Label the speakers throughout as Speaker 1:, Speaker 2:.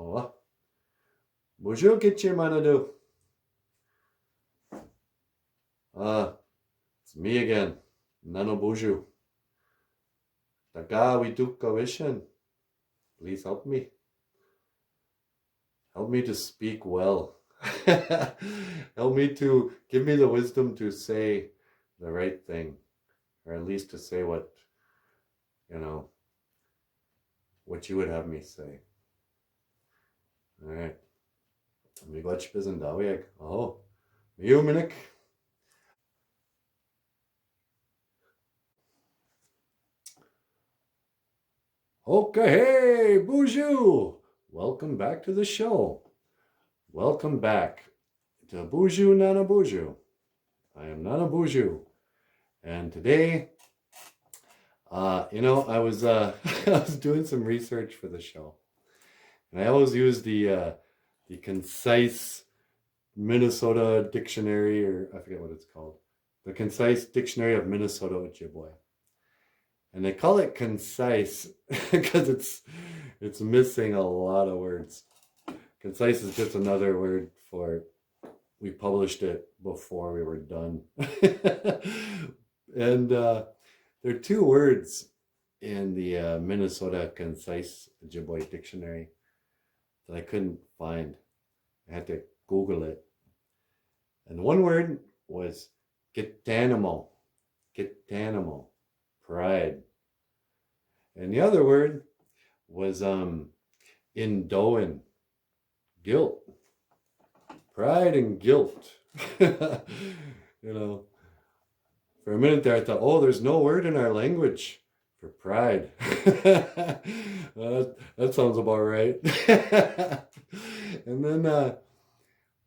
Speaker 1: Oh, BOOZHOO kitchen manadu. It's me again. Nano BOOZHOO. Taga we do kawishan. Please help me. Help me to speak well. Help me to give me the wisdom to say the right thing, or at least to say you know, what you would have me say. All right. Miglač bezem dawiek. Oh, miuminik. Okay, hey, BOOZHOO! Welcome back to the show. Welcome back to BOOZHOO Nana BOOZHOO. I am Nana BOOZHOO, and today, I was I was doing some research for the show, and I always use the concise Minnesota dictionary, or I forget what it's called, the concise dictionary of Minnesota Ojibwe. And they call it concise because it's missing a lot of words. Concise is just another word for we published it before we were done. And there are two words in the Minnesota Concise Ojibwe Dictionary that I couldn't find. I had to Google it. And one word was Gitanimo. Gitanimo. Pride. And the other word was Indoin. Guilt. Pride and guilt. For a minute there I thought, oh, there's no word in our language for pride. That sounds about right. And then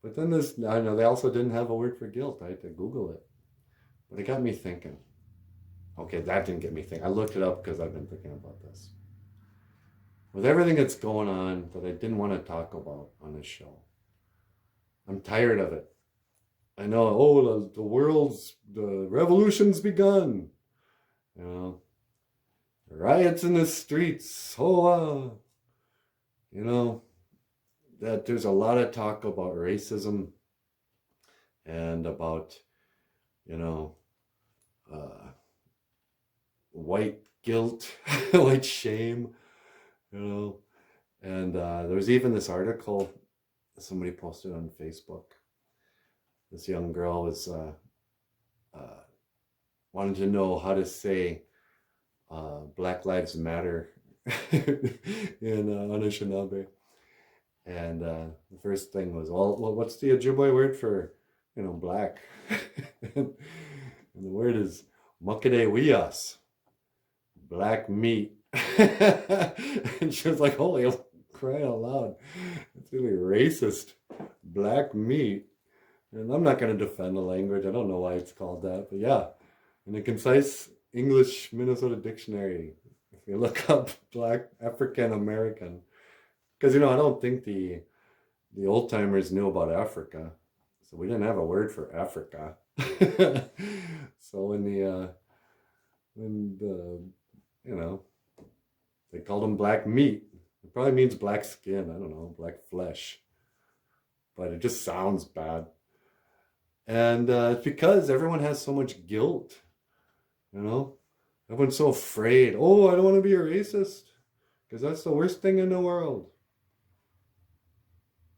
Speaker 1: but then I know they also didn't have a word for guilt. I had to Google it. But it got me thinking. Okay, that didn't get me thinking. I looked it up because I've been thinking about this. With everything that's going on that I didn't want to talk about on this show, I'm tired of it. I know, oh, the revolution's begun. Riots in the streets. Oh, that there's a lot of talk about racism and about, white guilt, white shame, and there was even this article somebody posted on Facebook. This young girl was wanted to know how to say Black Lives Matter in Anishinaabe. And the first thing was, well, what's the Ojibwe word for, black? And the word is makade wias, black meat. And she was like, holy, crying out loud. It's really racist. Black meat. And I'm not going to defend the language. I don't know why it's called that. But yeah, in the concise English Minnesota dictionary, if you look up Black African American, because, I don't think the old timers knew about Africa. So we didn't have a word for Africa. So when they called them black meat, it probably means black skin. I don't know, black flesh. But it just sounds bad. And it's because everyone has so much guilt. Everyone's so afraid. Oh, I don't want to be a racist because that's the worst thing in the world.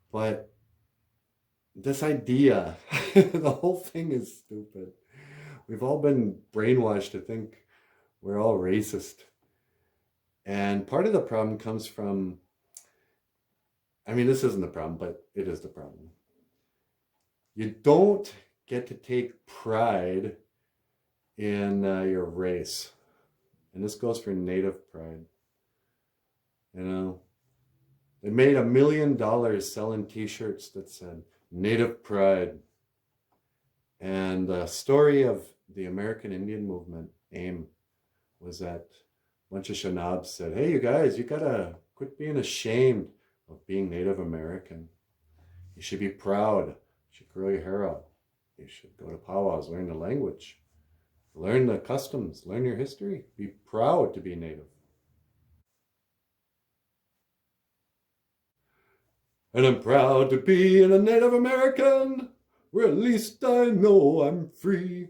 Speaker 1: But this idea, the whole thing is stupid. We've all been brainwashed to think we're all racist. And part of the problem comes from, this isn't the problem, but it is the problem. You don't get to take pride in your race. And this goes for Native pride. They made $1 million selling t-shirts that said Native Pride. And the story of the American Indian movement, AIM, was that a bunch of Shanabs said, hey, you guys, you gotta quit being ashamed of being Native American. You should be proud. You should grow your hair out. You should go to powwows, learn the language, learn the customs, learn your history. Be proud to be Native. And I'm proud to be a Native American, where at least I know I'm free.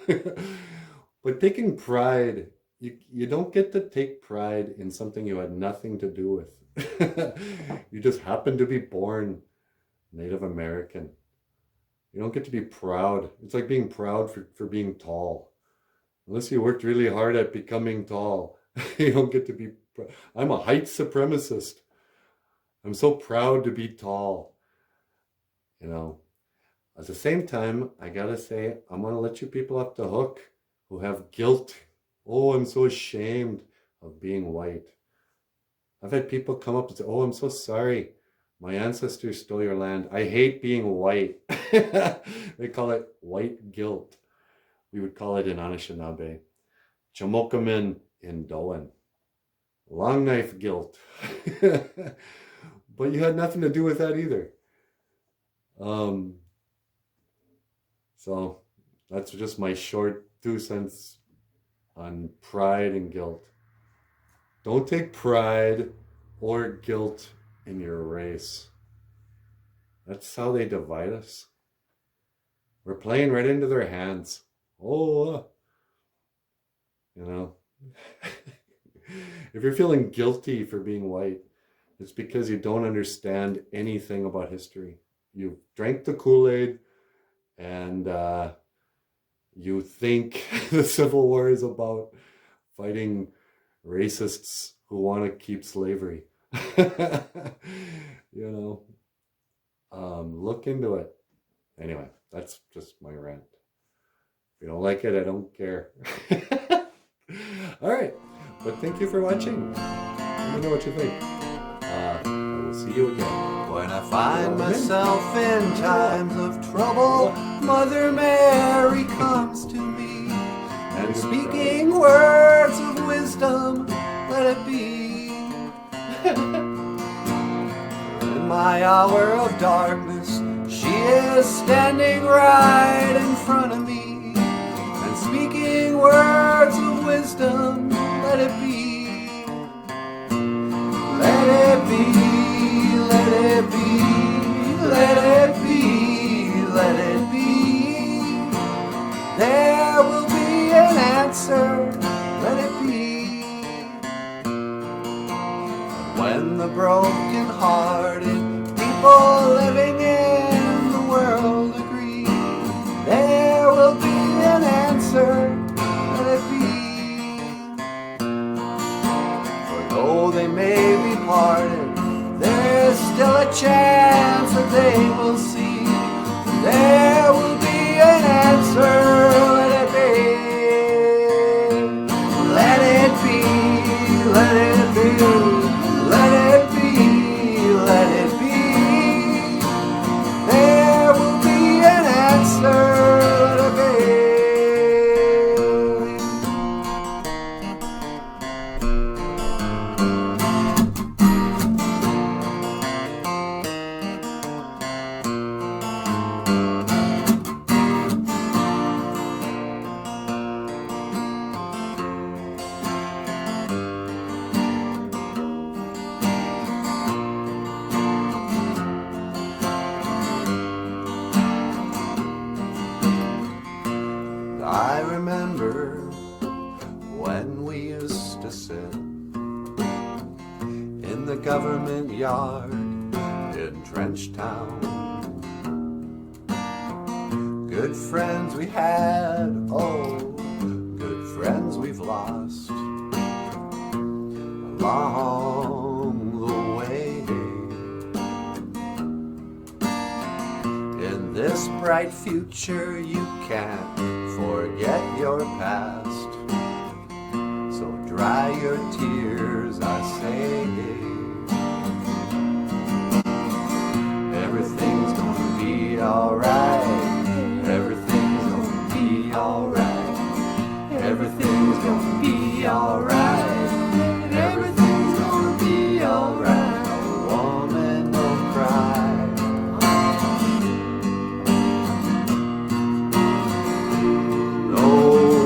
Speaker 1: But taking pride, you don't get to take pride in something you had nothing to do with. You just happen to be born Native American. You don't get to be proud. It's like being proud for being tall. Unless you worked really hard at becoming tall, you don't get to be. I'm a height supremacist. I'm so proud to be tall. You know, at the same time, I gotta say, I'm gonna let you people off the hook who have guilt. Oh, I'm so ashamed of being white. I've had people come up and say, oh, I'm so sorry. My ancestors stole your land. I hate being white. They call it white guilt. We would call it in Anishinaabe. Chamokamin in Doan. Long knife guilt. But you had nothing to do with that either. So that's just my short 2 cents on pride and guilt. Don't take pride or guilt in your race. That's how they divide us. We're playing right into their hands. Oh, you know, if you're feeling guilty for being white, it's because you don't understand anything about history. You drank the Kool-Aid and you think the Civil War is about fighting racists who want to keep slavery. You know, look into it. Anyway, that's just my rant. If you don't like it, I don't care. All right, but thank you for watching. Let me know what you think. I will see you again.
Speaker 2: When I find myself in times of trouble, Mother Mary comes to me, and speaking words of wisdom, let it be. In my hour of darkness, she is standing right in front of me, and speaking words of wisdom, let it be. Let it be, let it be, let it be, let it be. There will be an answer, let it be. When the broken-hearted people living in the world agree, there will be an answer, let it be. For though they may be parted, there is still a chance that they will see. There will be an answer, let it be. Let it be, let it be. Let it be, let it be. There will be an answer, let it be. I remember when we used to sit in the government yard in Trenchtown. Good friends we had, oh, good friends we've lost along the way. In this bright future you can't forget your past, so dry your tears, I say. Everything's gonna be alright. Everything's gonna be alright. Everything's gonna be alright. Everything's gonna be alright. No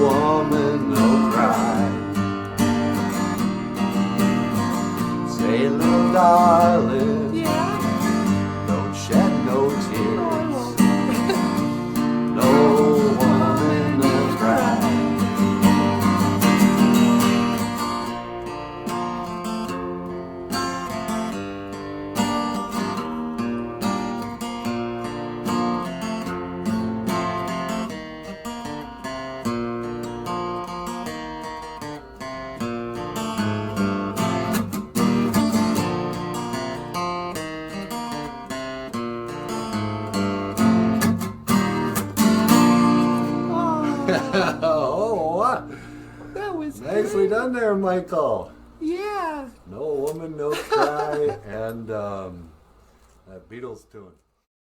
Speaker 2: woman, no cry. Say, little darling, yeah.
Speaker 1: on there, Michael.
Speaker 2: Yeah.
Speaker 1: No Woman, No Cry, and that Beatles tune.